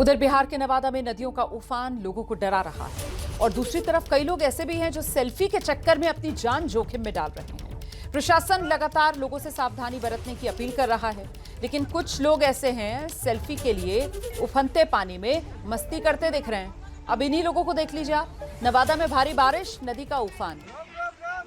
उधर बिहार के नवादा में नदियों का उफान लोगों को डरा रहा है और दूसरी तरफ कई लोग ऐसे भी हैं जो सेल्फी के चक्कर में अपनी जान जोखिम में डाल रहे हैं। प्रशासन लगातार लोगों से सावधानी बरतने की अपील कर रहा है, लेकिन कुछ लोग ऐसे हैं सेल्फी के लिए उफनते पानी में मस्ती करते दिख रहे हैं। अब इन्हीं लोगों को देख लीजिए आप। नवादा में भारी बारिश, नदी का उफान,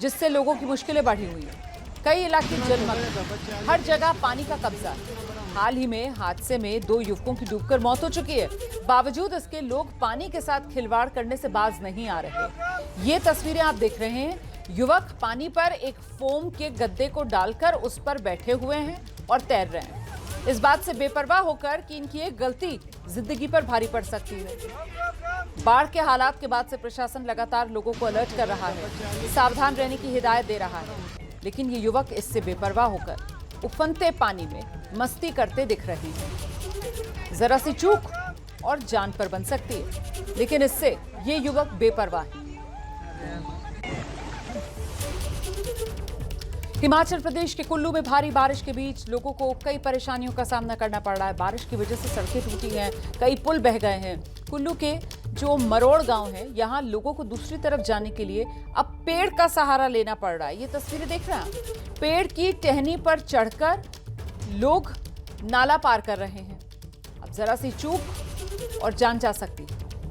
जिससे लोगों की मुश्किलें बढ़ी हुई हैं। कई इलाके जलमग्न, हर जगह पानी का कब्जा। हाल ही में हादसे में 2 युवकों की डूबकर मौत हो चुकी है। बावजूद इसके लोग पानी के साथ खिलवाड़ करने से बाज नहीं आ रहे। ये तस्वीरें आप देख रहे हैं। युवक पानी पर एक फोम के गद्दे को डालकर उस पर बैठे हुए हैं और तैर रहे हैं, इस बात से बेपरवाह होकर कि इनकी एक गलती जिंदगी पर भारी पड़ सकती है। बाढ़ के हालात के बाद से प्रशासन लगातार लोगों को अलर्ट कर रहा है, सावधान रहने की हिदायत दे रहा है, लेकिन ये युवक इससे बेपरवाह होकर उफनते पानी में मस्ती करते दिख रहे हैं। जरा सी चूक और जान पर बन सकती है, लेकिन इससे ये युवक बेपरवाह है। हिमाचल प्रदेश के कुल्लू में भारी बारिश के बीच लोगों को कई परेशानियों का सामना करना पड़ रहा है। बारिश की वजह से सड़कें टूटी हैं, कई पुल बह गए हैं। कुल्लू के जो मरोड़ गांव है, यहां लोगों को दूसरी तरफ जाने के लिए अब पेड़ का सहारा लेना पड़ रहा है। ये तस्वीरें देख रहे हैं। पेड़ की टहनी पर चढ़कर लोग नाला पार कर रहे हैं। अब जरा सी चूक और जान जा सकती।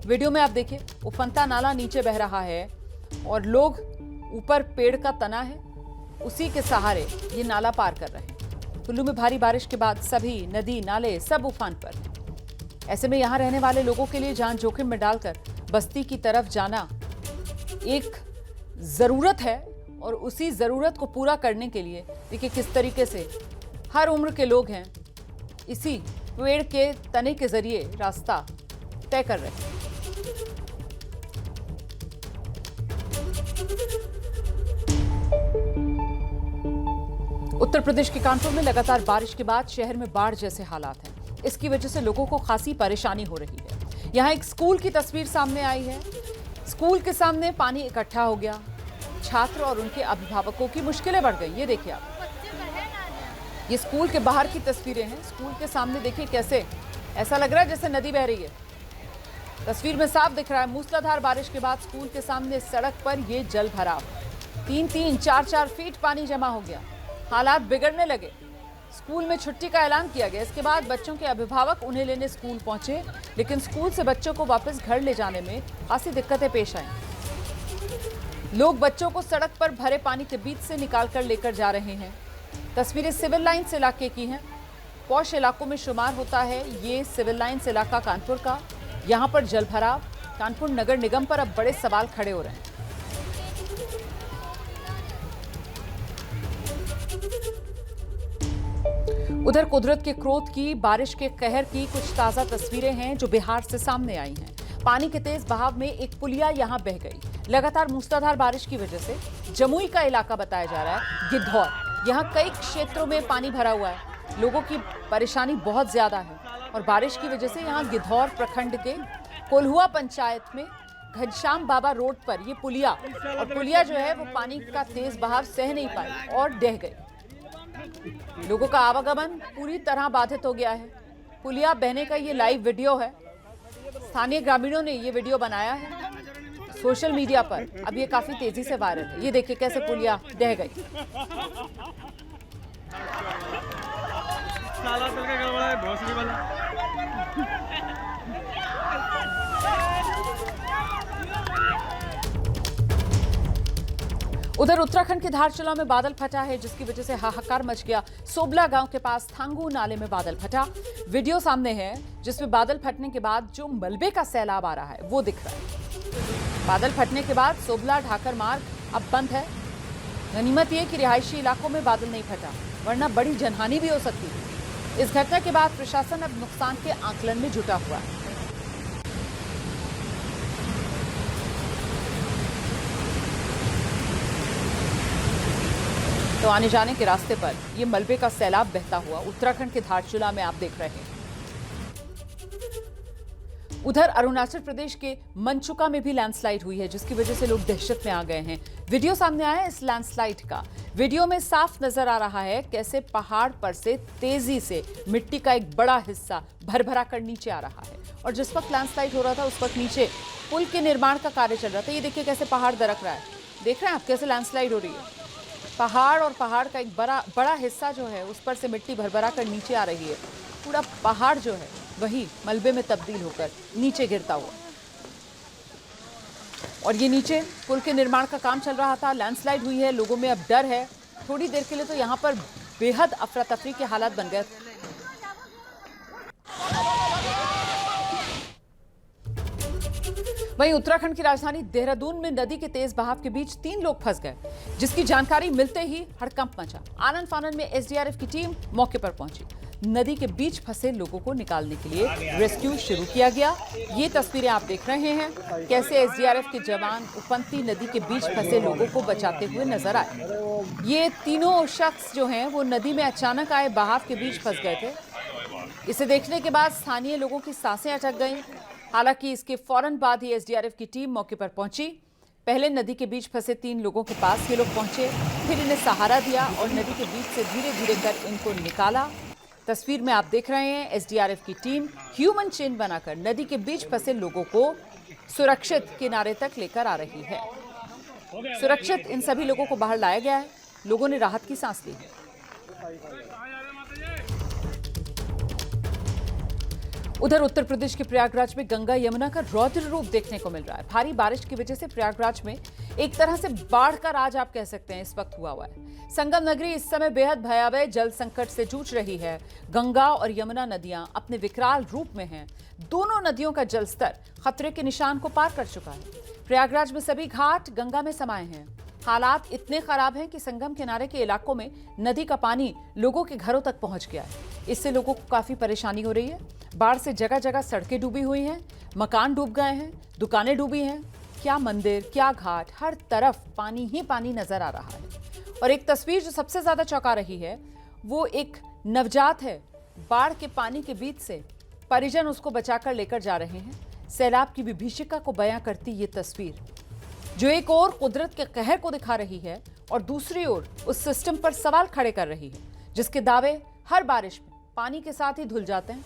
वीडियो में आप देखिए, उफनता नाला नीचे बह रहा है और लोग ऊपर पेड़ का तना है, उसी के सहारे ये नाला पार कर रहे हैं। कुल्लू में भारी बारिश के बाद सभी नदी नाले सब उफान पर हैं। ऐसे में यहां रहने वाले लोगों के लिए जान जोखिम में डालकर बस्ती की तरफ जाना एक जरूरत है और उसी जरूरत को पूरा करने के लिए देखिए किस तरीके से हर उम्र के लोग हैं, इसी पेड़ के तने के जरिए रास्ता तय कर रहे हैं। उत्तर प्रदेश के कानपुर में लगातार बारिश के बाद शहर में बाढ़ जैसे हालात हैं। इसकी वजह से लोगों को खासी परेशानी हो रही है। यहाँ एक स्कूल की तस्वीर सामने आई है। स्कूल के सामने पानी इकट्ठा हो गया। छात्र और उनके अभिभावकों की मुश्किलें बढ़ गई। ये देखिए आप, ये स्कूल के बाहर की तस्वीरें हैं। स्कूल के सामने देखिए कैसे ऐसा लग रहा है जैसे नदी बह रही है। तस्वीर में साफ दिख रहा है, मूसलाधार बारिश के बाद स्कूल के सामने सड़क पर ये जल भराव, 3-3, 4-4 फीट पानी जमा हो गया। हालात बिगड़ने लगे। स्कूल में छुट्टी का ऐलान किया गया। इसके बाद बच्चों के अभिभावक उन्हें लेने स्कूल पहुंचे, लेकिन स्कूल से बच्चों को वापस घर ले जाने में खासी दिक्कतें पेश आईं। लोग बच्चों को सड़क पर भरे पानी के बीच से निकालकर लेकर जा रहे हैं। तस्वीरें सिविल लाइन्स इलाके की हैं। पौष इलाकों में शुमार होता है ये सिविल लाइन्स इलाका कानपुर का। यहाँ पर जल भराव, कानपुर नगर निगम पर अब बड़े सवाल खड़े हो रहे हैं। उधर कुदरत के क्रोध की, बारिश के कहर की कुछ ताजा तस्वीरें हैं जो बिहार से सामने आई हैं। पानी के तेज बहाव में एक पुलिया यहां बह गई। लगातार मूसलाधार बारिश की वजह से जमुई का इलाका बताया जा रहा है गिद्धौर, यहां कई क्षेत्रों में पानी भरा हुआ है। लोगों की परेशानी बहुत ज्यादा है और बारिश की वजह से यहां गिद्धौर प्रखंड के कोल्हुआ पंचायत में घनश्याम बाबा रोड पर ये पुलिया जो है वो पानी का तेज बहाव सह नहीं पाई और डह गई। लोगों का आवागमन पूरी तरह बाधित हो गया है। पुलिया बहने का ये लाइव वीडियो है। स्थानीय ग्रामीणों ने ये वीडियो बनाया है सोशल मीडिया पर। अब ये काफी तेजी से वायरल है। ये देखिए कैसे पुलिया ढह गई। उधर उत्तराखंड के धारचूला में बादल फटा है, जिसकी वजह से हाहाकार मच गया। सोबला गांव के पास थांगू नाले में बादल फटा। वीडियो सामने है जिसमें बादल फटने के बाद जो मलबे का सैलाब आ रहा है वो दिख रहा है। बादल फटने के बाद सोबला ढाकर मार्ग अब बंद है। गनीमत ये कि रिहायशी इलाकों में बादल नहीं फटा, वरना बड़ी जनहानि भी हो सकती है। इस घटना के बाद प्रशासन अब नुकसान के आकलन में जुटा हुआ है। तो आने जाने के रास्ते पर ये मलबे का सैलाब बहता हुआ उत्तराखंड के धारचूला में आप देख रहे हैं। उधर अरुणाचल प्रदेश के मनचुका में भी लैंडस्लाइड हुई है, जिसकी वजह से लोग दहशत में आ गए हैं। वीडियो सामने आया है इस लैंडस्लाइड का। वीडियो में साफ नजर आ रहा है कैसे पहाड़ पर से तेजी से मिट्टी का एक बड़ा हिस्सा भरभरा कर नीचे आ रहा है। और जिस वक्त लैंडस्लाइड हो रहा था उस वक्त नीचे पुल के निर्माण का कार्य चल रहा था। ये देखिए कैसे पहाड़ दरक रहा है, देख रहे हैं आप कैसे लैंडस्लाइड हो रही है। पहाड़ और पहाड़ का एक बड़ा हिस्सा जो है उस पर से मिट्टी भरभरा कर नीचे आ रही है। पूरा पहाड़ जो है वही मलबे में तब्दील होकर नीचे गिरता हुआ। और ये नीचे पुल के निर्माण का काम चल रहा था, लैंडस्लाइड हुई है, लोगों में अब डर है। थोड़ी देर के लिए तो यहाँ पर बेहद अफरा तफरी के हालात बन गए। वहीं उत्तराखंड की राजधानी देहरादून में नदी के तेज बहाव के बीच 3 लोग फंस गए, जिसकी जानकारी मिलते ही हड़कंप मचा। आनन फानन में एसडीआरएफ की टीम मौके पर पहुंची। नदी के बीच फंसे लोगों को निकालने के लिए रेस्क्यू शुरू किया गया। ये तस्वीरें आप देख रहे हैं कैसे एसडीआरएफ के जवान उफनती नदी के बीच फंसे लोगों को बचाते हुए नजर आए। ये तीनों शख्स जो हैं वो नदी में अचानक आए बहाव के बीच फंस गए थे। इसे देखने के बाद स्थानीय लोगों की सांसें अटक गईं। हालांकि इसके फौरन बाद ही एसडीआरएफ की टीम मौके पर पहुंची। पहले नदी के बीच फंसे 3 लोगों के पास ये लोग पहुंचे, फिर इन्हें सहारा दिया और नदी के बीच से धीरे धीरे कर इनको निकाला। तस्वीर में आप देख रहे हैं एसडीआरएफ की टीम ह्यूमन चेन बनाकर नदी के बीच फंसे लोगों को सुरक्षित किनारे तक लेकर आ रही है। सुरक्षित इन सभी लोगों को बाहर लाया गया है। लोगों ने राहत की सांस ली है। उधर उत्तर प्रदेश के प्रयागराज में गंगा यमुना का रौद्र रूप देखने को मिल रहा है। भारी बारिश की वजह से प्रयागराज में एक तरह से बाढ़ का राज आप कह सकते हैं इस वक्त हुआ है। संगम नगरी इस समय बेहद भयावह जल संकट से जूझ रही है। गंगा और यमुना नदियां अपने विकराल रूप में हैं। दोनों नदियों का जलस्तर खतरे के निशान को पार कर चुका है। प्रयागराज में सभी घाट गंगा में समाये हैं। हालात इतने खराब हैं कि संगम किनारे के इलाकों में नदी का पानी लोगों के घरों तक पहुंच गया है। इससे लोगों को काफी परेशानी हो रही है। बाढ़ से जगह जगह सड़कें डूबी हुई हैं, मकान डूब गए हैं, दुकानें डूबी हैं। क्या मंदिर, क्या घाट, हर तरफ पानी ही पानी नजर आ रहा है। और एक तस्वीर जो सबसे ज्यादा चौंका रही है वो एक नवजात है। बाढ़ के पानी के बीच से परिजन उसको बचाकर लेकर जा रहे हैं। सैलाब की विभीषिका को बयां करती ये तस्वीर, जो एक ओर कुदरत के कहर को दिखा रही है और दूसरी ओर उस सिस्टम पर सवाल खड़े कर रही है जिसके दावे हर बारिश में पानी के साथ ही धुल जाते हैं।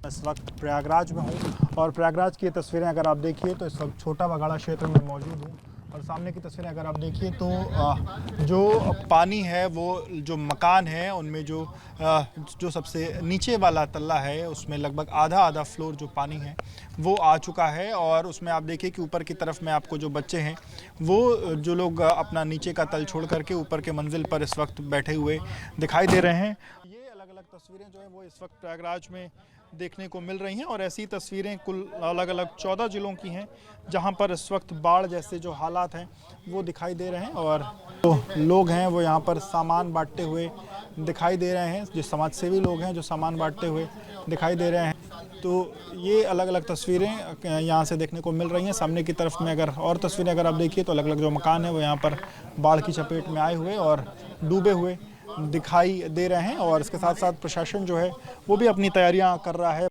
इस वक्त प्रयागराज में हूँ और प्रयागराज की तस्वीरें अगर आप देखिए तो इस वक्त छोटा बगाड़ा क्षेत्र में मौजूद हूँ। और सामने की तस्वीरें अगर आप देखिए तो जो पानी है वो जो मकान है उनमें जो सबसे नीचे वाला तल्ला है उसमें लगभग आधा फ्लोर जो पानी है वो आ चुका है। और उसमें आप देखिए कि ऊपर की तरफ में आपको जो बच्चे हैं वो जो लोग अपना नीचे का तल छोड़ करके ऊपर के मंजिल पर इस वक्त बैठे हुए दिखाई दे रहे हैं। ये अलग अलग तस्वीरें जो हैं वो इस वक्त प्रयागराज में देखने को मिल रही हैं और ऐसी तस्वीरें कुल अलग अलग 14 जिलों की हैं जहां पर इस वक्त बाढ़ जैसे जो हालात हैं वो दिखाई दे रहे हैं। और जो लोग हैं वो यहां पर सामान बांटते हुए दिखाई दे रहे हैं, जो समाजसेवी लोग हैं जो सामान बांटते हुए दिखाई दे रहे हैं। तो ये अलग अलग तस्वीरें यहाँ से देखने को मिल रही हैं। सामने की तरफ में अगर और तस्वीरें अगर आप देखिए तो अलग अलग जो मकान है वो यहाँ पर बाढ़ की चपेट में आए हुए और डूबे हुए दिखाई दे रहे हैं। और इसके साथ साथ प्रशासन जो है वो भी अपनी तैयारियां कर रहा है।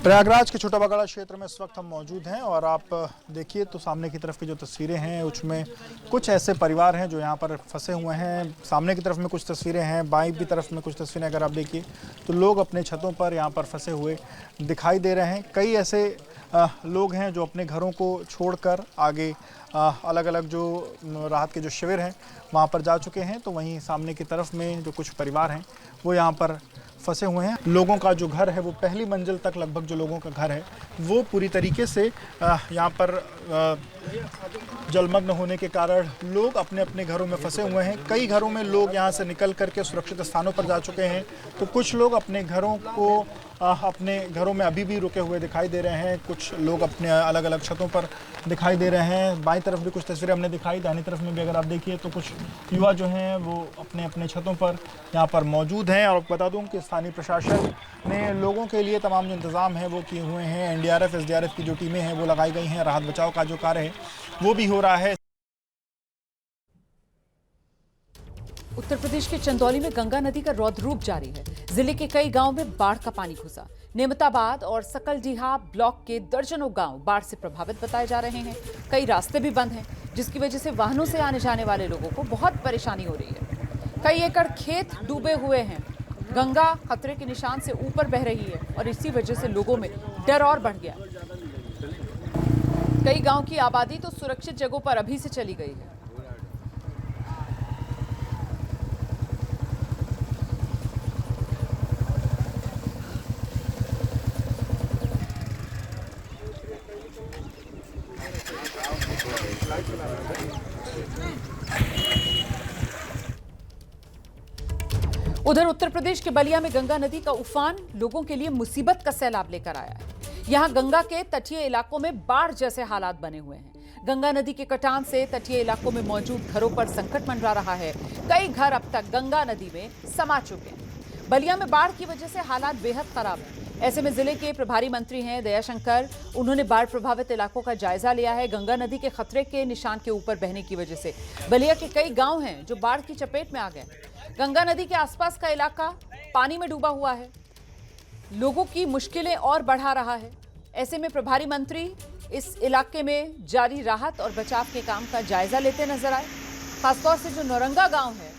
प्रयागराज के छोटा बगाड़ा क्षेत्र में इस वक्त हम मौजूद हैं और आप देखिए तो सामने की तरफ की जो तस्वीरें हैं उसमें कुछ ऐसे परिवार हैं जो यहाँ पर फंसे हुए हैं। सामने की तरफ में कुछ तस्वीरें हैं, बाईं की तरफ में कुछ तस्वीरें अगर आप देखिए तो लोग अपने छतों पर यहाँ पर फंसे हुए दिखाई दे रहे हैं। कई ऐसे लोग हैं जो अपने घरों को छोड़कर आगे अलग अलग जो राहत के जो शिविर हैं वहाँ पर जा चुके हैं। तो वहीं सामने की तरफ में जो कुछ परिवार हैं वो यहाँ पर फंसे हुए हैं। लोगों का जो घर है वो पहली मंजिल तक लगभग जो लोगों का घर है वो पूरी तरीके से यहाँ पर जलमग्न होने के कारण लोग अपने अपने घरों में फंसे हुए हैं। कई घरों में लोग यहाँ से निकल करके सुरक्षित स्थानों पर जा चुके हैं तो कुछ लोग अपने घरों को अपने घरों में अभी भी रुके हुए दिखाई दे रहे हैं। कुछ लोग अपने अलग अलग छतों पर दिखाई दे रहे हैं। बाईं तरफ भी कुछ तस्वीरें हमने दिखाई, दाहिनी तरफ में भी अगर आप देखिए तो कुछ युवा जो हैं वो अपने अपने छतों पर यहाँ पर मौजूद हैं। और बता दूं कि स्थानीय प्रशासन ने लोगों के लिए तमाम जो इंतज़ाम है वो किए हुए हैं। एनडीआरएफ एसडीआरएफ की जो टीमें हैं वो लगाई गई हैं। राहत बचाव का जो कार्य है वो भी हो रहा है। उत्तर प्रदेश के चंदौली में गंगा नदी का रौद्र रूप जारी है। जिले के कई गांव में बाढ़ का पानी घुसा। नेमताबाद और सकलडीहा ब्लॉक के दर्जनों गांव बाढ़ से प्रभावित बताए जा रहे हैं। कई रास्ते भी बंद हैं, जिसकी वजह से वाहनों से आने जाने वाले लोगों को बहुत परेशानी हो रही है। कई एकड़ खेत डूबे हुए हैं। गंगा खतरे के निशान से ऊपर बह रही है और इसी वजह से लोगों में डर और बढ़ गया। कई गांव की आबादी तो सुरक्षित जगहों पर अभी से चली गई है। उधर उत्तर प्रदेश के बलिया में गंगा नदी का उफान लोगों के लिए मुसीबत का सैलाब लेकर आया है। यहां गंगा के तटीय इलाकों में बाढ़ जैसे हालात बने हुए हैं। गंगा नदी के कटान से तटीय इलाकों में मौजूद घरों पर संकट मंडरा रहा है। कई घर अब तक गंगा नदी में समा चुके हैं। बलिया में बाढ़ की वजह से हालात बेहद खराब हैं। ऐसे में जिले के प्रभारी मंत्री हैं दयाशंकर। उन्होंने बाढ़ प्रभावित इलाकों का जायजा लिया है। गंगा नदी के खतरे के निशान के ऊपर बहने की वजह से बलिया के कई गांव हैं जो बाढ़ की चपेट में आ गए। गंगा नदी के आसपास का इलाका पानी में डूबा हुआ है, लोगों की मुश्किलें और बढ़ा रहा है। ऐसे में प्रभारी मंत्री इस इलाके में जारी राहत और बचाव के काम का जायजा लेते नजर आए। खासतौर से जो नौरंगा गांव है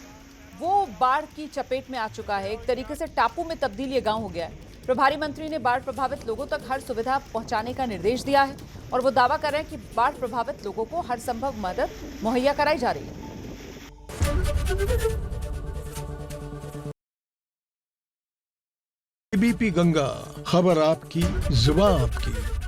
वो बाढ़ की चपेट में आ चुका है। एक तरीके से टापू में तब्दील ये गांव हो गया है। प्रभारी मंत्री ने बाढ़ प्रभावित लोगों तक हर सुविधा पहुंचाने का निर्देश दिया है और वो दावा कर रहे हैं कि बाढ़ प्रभावित लोगों को हर संभव मदद मुहैया कराई जा रही है। एबीपी गंगा, खबर आपकी, जुबान आपकी।